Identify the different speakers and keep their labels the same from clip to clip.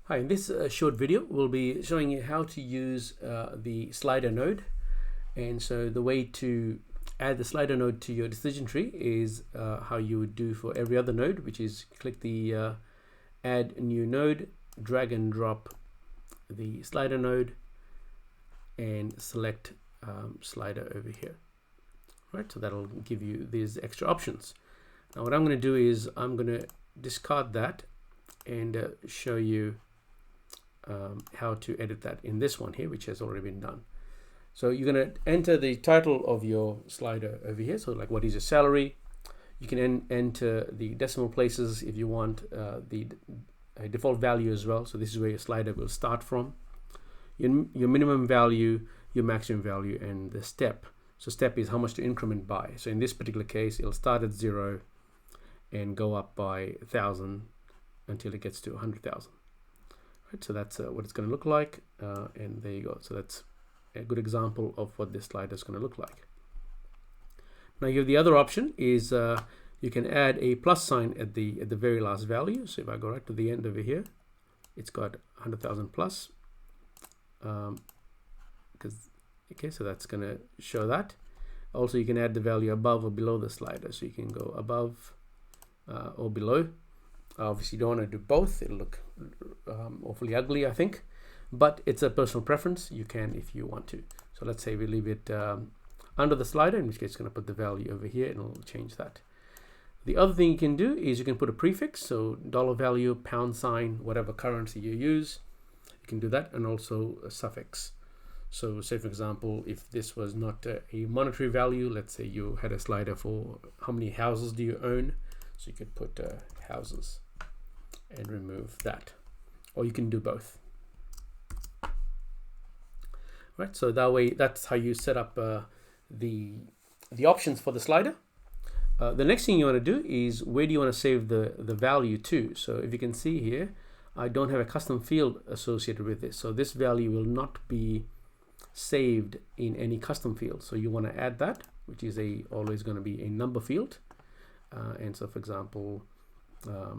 Speaker 1: Hi, in this short video, we'll be showing you how to use the slider node. And so the way to add the slider node to your decision tree is how you would do for every other node, which is click the add new node, drag and drop the slider node, and select slider over here. Right, so that'll give you these extra options. Now what I'm going to do is I'm going to discard that and show you how to edit that in this one here, which has already been done. So you're going to enter the title of your slider over here. So like, what is your salary? You can enter the decimal places if you want, the default value as well. So this is where your slider will start from. Your minimum value, your maximum value, and the step. So step is how much to increment by. So in this particular case, it'll start at 0 and go up by 1,000 until it gets to 100,000. Right, so that's what it's going to look like, and there you go. So that's a good example of what this slider is going to look like. Now you have the other option is you can add a plus sign at the very last value. So if I go right to the end over here, it's got 100,000 plus. Okay, so that's going to show that. Also, you can add the value above or below the slider. So you can go above or below. Obviously, you don't want to do both. It'll look awfully ugly, I think. But it's a personal preference. You can if you want to. So let's say we leave it under the slider, in which case it's going to put the value over here, and it'll change that. The other thing you can do is you can put a prefix, so dollar value, pound sign, whatever currency you use. You can do that, and also a suffix. So say, for example, if this was not a monetary value, let's say you had a slider for how many houses do you own. So you could put houses and remove that, or you can do both. Right, so that way, that's how you set up the options for the slider. The next thing you want to do is, where do you want to save the value to? So if you can see here, I don't have a custom field associated with this, so this value will not be saved in any custom field. So you want to add that, which is always going to be a number field. And so, for example,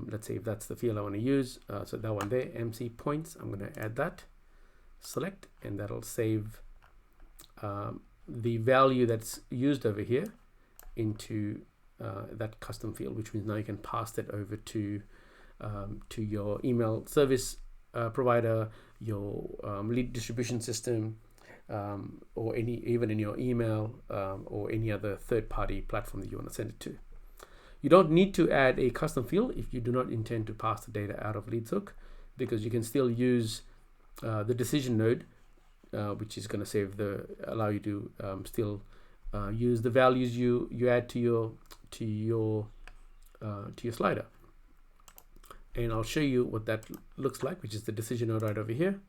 Speaker 1: let's say if that's the field I want to use, so that one there, MC points, I'm going to add that, select, and that'll save the value that's used over here into that custom field, which means now you can pass that over to your email service provider, your lead distribution system, or even in your email or any other third-party platform that you want to send it to. You don't need to add a custom field if you do not intend to pass the data out of LeadsHook, because you can still use the decision node, which is going to allow you to still use the values you add to your slider. And I'll show you what that looks like, which is the decision node right over here.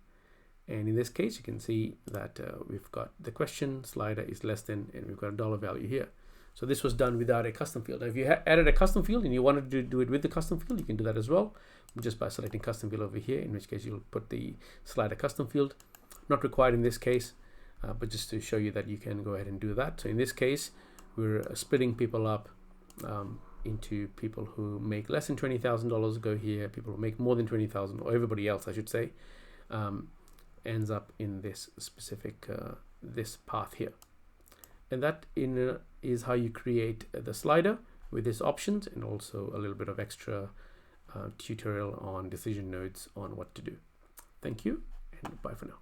Speaker 1: And in this case, you can see that we've got the question slider is less than, and we've got a dollar value here. So this was done without a custom field. Now, if you added a custom field and you wanted to do it with the custom field, you can do that as well, just by selecting custom field over here, in which case you'll put the slider custom field. Not required in this case, but just to show you that you can go ahead and do that. So in this case, we're splitting people up into people who make less than $20,000 go here, people who make more than 20,000, or everybody else, I should say, ends up in this specific this path here. And that is how you create the slider with these options, and also a little bit of extra tutorial on decision nodes on what to do. Thank you, and bye for now.